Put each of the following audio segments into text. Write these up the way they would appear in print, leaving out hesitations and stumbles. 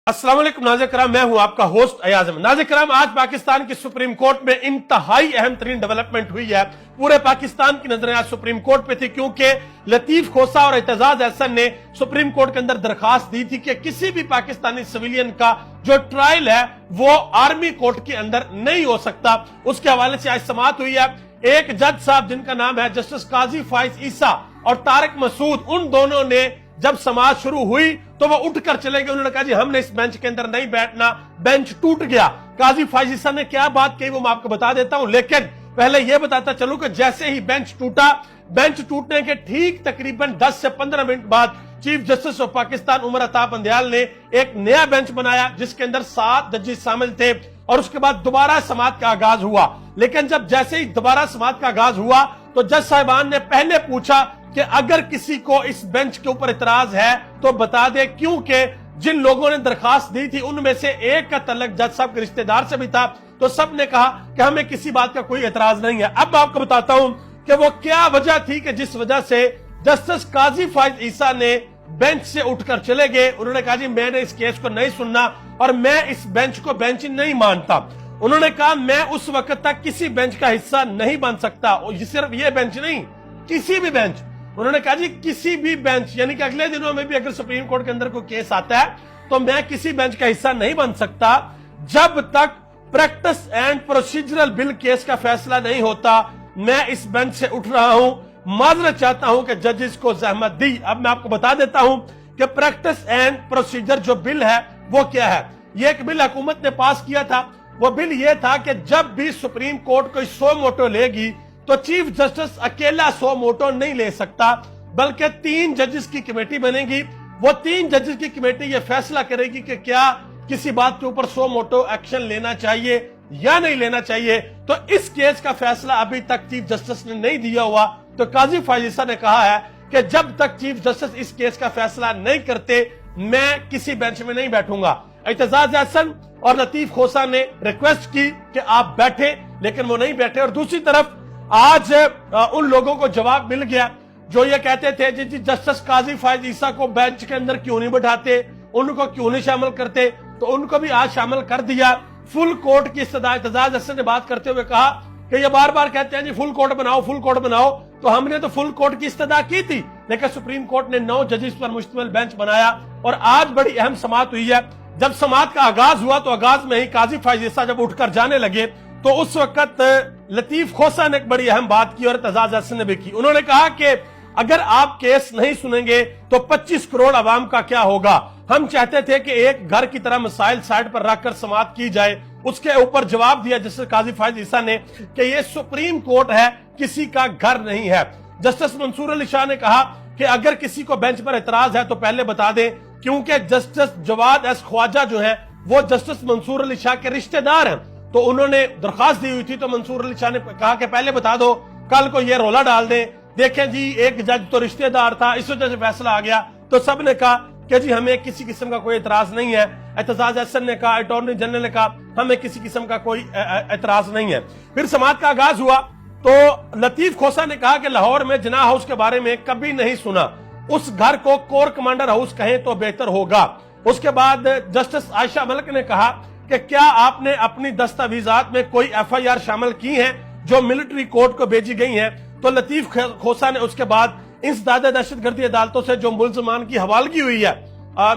अस्सलाम वालेकुम नाज़रीन कराम, मैं हूं आपका होस्ट अयाज अहमद। नाज़रीन कराम, आज पाकिस्तान की सुप्रीम कोर्ट में इंतहाई अहम तरीन डेवलपमेंट हुई है। पूरे पाकिस्तान की नजरें आज सुप्रीम कोर्ट पे थी, क्योंकि लतीफ खोसा और एतजाज अहसन ने सुप्रीम कोर्ट के अंदर दरखास्त दी थी कि किसी भी पाकिस्तानी सिविलियन का जो ट्रायल है वो आर्मी कोर्ट के अंदर नहीं हो सकता। उसके हवाले से आज समाअत हुई है। एक जज साहब जिनका नाम है जस्टिस काजी फाइज ईसा और तारिक मसूद, उन दोनों ने जब समाअत शुरू हुई तो वो उठकर चले गए। उन्होंने कहा जी हमने इस बेंच के अंदर नहीं बैठना, बेंच टूट गया। काजी फाइज ईसा ने क्या बात कही वो मैं आपको बता देता हूं, लेकिन पहले यह बताता चलूं कि जैसे ही बेंच टूटा, बेंच टूटने के ठीक तकरीबन 10 से 15 मिनट बाद chief justice of Pakistan Umar Ata Bandial ने एक नया बेंच बनाया जिसके अंदर 7 जजेस शामिल थे और उसके बाद दोबारा समाअत का आगाज हुआ। लेकिन जब जैसे ही दोबारा समाअत का आगाज हुआ तो जज साहिबान ने पहले पूछा कि अगर किसी को इस बेंच के ऊपर इतराज है तो बता दे, क्योंकि जिन लोगों ने दरखास्त दी थी उनमें से एक का तल्लुक जज साहब के रिश्तेदार से भी था। तो सब ने कहा कि हमें किसी बात का कोई एतराज नहीं है। अब मैं आपको बताता हूं कि वो क्या वजह थी कि जिस वजह से जस्टिस काजी फाइज ईसा ने बेंच से उठकर चले गए। उन्होंने कहा जी मैंने इस केस को नहीं सुनना और मैं इस बेंच को बेंच नहीं मानता। उन्होंने कहा मैं उस वक्त तक किसी बेंच का हिस्सा नहीं बन सकता, सिर्फ ये बेंच नहीं, किसी भी बेंच। उन्होंने कहा जी किसी भी बेंच, यानी कि अगले दिनों में भी अगर सुप्रीम कोर्ट के अंदर कोई केस आता है तो मैं किसी बेंच का हिस्सा नहीं बन सकता जब तक practice and procedural bill case का फैसला नहीं होता। मैं इस बेंच से उठ रहा हूं, माजरत चाहता हूं कि जजेस को जहमत दी। अब मैं आपको बता देता हूं कि प्रैक्टिस एंड प्रोसीजर जो बिल है वो क्या है। ये एक बिल हुकूमत ने पास किया था। वो बिल ये था कि जब भी सुप्रीम कोर्ट कोई सो मोटो लेगी तो चीफ जस्टिस अकेला सो मोटो नहीं ले सकता, बल्कि 3 जजेस की कमेटी बनेगी। वो 3 जजेस की कमेटी ये फैसला करेगी कि क्या किसी बात के ऊपर सो मोटो एक्शन लेना चाहिए या नहीं लेना चाहिए। तो इस केस का फैसला अभी तक चीफ जस्टिस ने नहीं दिया हुआ। तो काजी फाइज ईसा ने कहा है कि जब तक चीफ जस्टिस इस केस का फैसला नहीं करते मैं किसी बेंच में नहीं बैठूंगा। एतजाज अहसन और लतीफ खोसा ने रिक्वेस्ट की कि आप बैठे, लेकिन वो नहीं बैठे। और दूसरी तरफ आज उन लोगों को जवाब मिल गया जो ये कहते थे जी जस्टिस काजी फाइज ईसा को बेंच के अंदर क्यों नहीं बैठाते, उनको क्यों नहीं शामिल करते, तो उनको भी आज शामिल कर दिया। फुल कोर्ट की इस्तदा एतजाज अहसन ने बात करते हुए कहा कि ये बार बार कहते हैं जी फुल कोर्ट बनाओ, फुल कोर्ट बनाओ। तो हमने तो फुल कोर्ट की इस्तदा की थी, लेकिन सुप्रीम कोर्ट ने 9 जजेस पर मुश्तमिल बेंच बनाया। और आज बड़ी अहम समाअत हुई है। जब समाअत का आगाज हुआ तो आगाज में ही काजी फाइज ईसा जब उठकर जाने लगे तो उस वक्त लतीफ खोसा ने एक बड़ी अहम बात की और एतजाज अहसन ने भी की। उन्होंने कहा कि अगर आप केस नहीं सुनेंगे तो 25 करोड़ अवाम का क्या होगा। हम चाहते थे कि एक घर की तरह मसाइल साइड पर रखकर समाअत की जाए। उसके ऊपर जवाब दिया जस्टिस काजी फाइज ईसा ने कि ये सुप्रीम कोर्ट है, किसी का घर नहीं है। जस्टिस मंसूर अली शाह ने कहा कि अगर किसी को बेंच पर एतराज है तो पहले बता दें, क्योंकि जस्टिस जवाद एस ख्वाजा जो है वो जस्टिस मंसूर अली शाह के रिश्तेदार हैं। तो उन्होंने दरखास्त दी हुई थी, तो मंसूर अली शाह ने कहा कि पहले बता दो, कल को ये रोला डाल दें, देखें जी एक जज तो रिश्तेदार था, इस वजह से फैसला आ गया। तो सब ने कहा कि जी हमें किसी किस्म का कोई एतराज नहीं है। एतजाज अहसन ने कहा, अटॉर्नी जनरल ने कहा हमें किसी किस्म का कोई एतराज नहीं है। फिर समाअत का आगाज हुआ तो लतीफ खोसा ने कहा कि लाहौर में जिना हाउस के बारे में कभी नहीं सुना, उस घर को कोर कमांडर हाउस कहें तो बेहतर होगा। उसके बाद जस्टिस आयशा मलिक ने कहा कि क्या आपने अपनी दस्तावेजात में कोई FIR शामिल की है जो मिलिट्री कोर्ट को भेजी गई हैं। तो लतीफ खोसा ने उसके बाद इंसदाद दहशतगर्दी अदालतों से जो मुल्जमान की हवालगी हुई है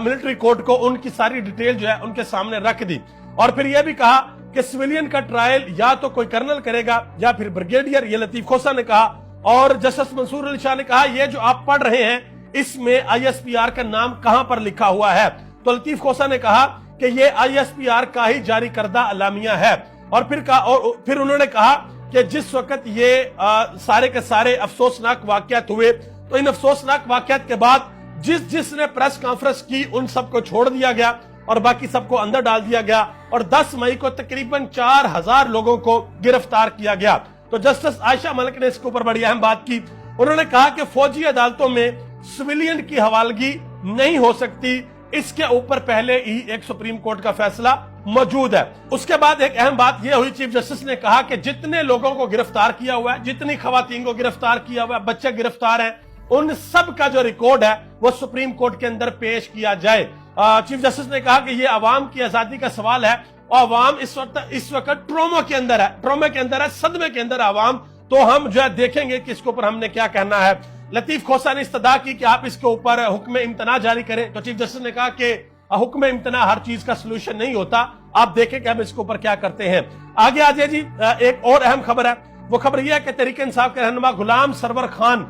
मिलिट्री कोर्ट को, उनकी सारी डिटेल जो है उनके सामने रख दी। और फिर यह भी कहा कि सिविलियन का ट्रायल या तो कोई कर्नल करेगा या फिर ब्रिगेडियर, ये लतीफ खोसा ने कहा। और जस्टिस मंसूर अली शाह ने कहा ये जो आप पढ़ रहे हैं इसमें ISPR का नाम कहां पर लिखा हुआ है। तो लतीफ खोसा ने कहा कि ये ISPR का ही जारी करदा अलामिया है। और फिर उन्होंने कहा कि जिस वक्त ये सारे के सारे अफसोसनाक वाकयात हुए तो इन अफसोसनाक वाकयात के बाद जिसने प्रेस कॉन्फ्रेंस की उन सबको छोड़ दिया गया और बाकी सबको अंदर डाल दिया गया। और 10 मई को तकरीबन 4000 लोगों को गिरफ्तार किया गया। तो जस्टिस आयशा मलिक ने इसके ऊपर बड़ी अहम बात की। उन्होंने कहा कि फौजी अदालतों में सिविलियन की हवालगी नहीं हो सकती, इसके ऊपर पहले ही एक सुप्रीम कोर्ट का फैसला मौजूद है। उसके बाद एक अहम बात यह हुई, चीफ जस्टिस ने कहा कि जितने लोगों को गिरफ्तार किया हुआ है, जितनी खवातीन को गिरफ्तार किया हुआ है, बच्चे गिरफ्तार हैं, उन सब का जो रिकॉर्ड है वो सुप्रीम कोर्ट के अंदर पेश किया जाए। چیف جسٹس نے کہا کہ یہ عوام کی آزادی کا سوال ہے اور عوام اس وقت ٹروما کے اندر ہے، صدمے کے اندر عوام، تو ہم جو ہے دیکھیں گے کہ اس کے اوپر ہم نے کیا کہنا ہے۔ لطیف کھوسہ نے استدعا کی کہ آپ اس کے اوپر حکم امتناع جاری کریں، تو چیف جسٹس نے کہا کہ حکم امتناع ہر چیز کا سلوشن نہیں ہوتا، آپ دیکھیں کہ ہم اس کے اوپر کیا کرتے ہیں۔ آگے آ جائے جی، ایک اور اہم خبر ہے، وہ خبر یہ ہے کہ تحریک انصاف کے رہنما غلام سرور خان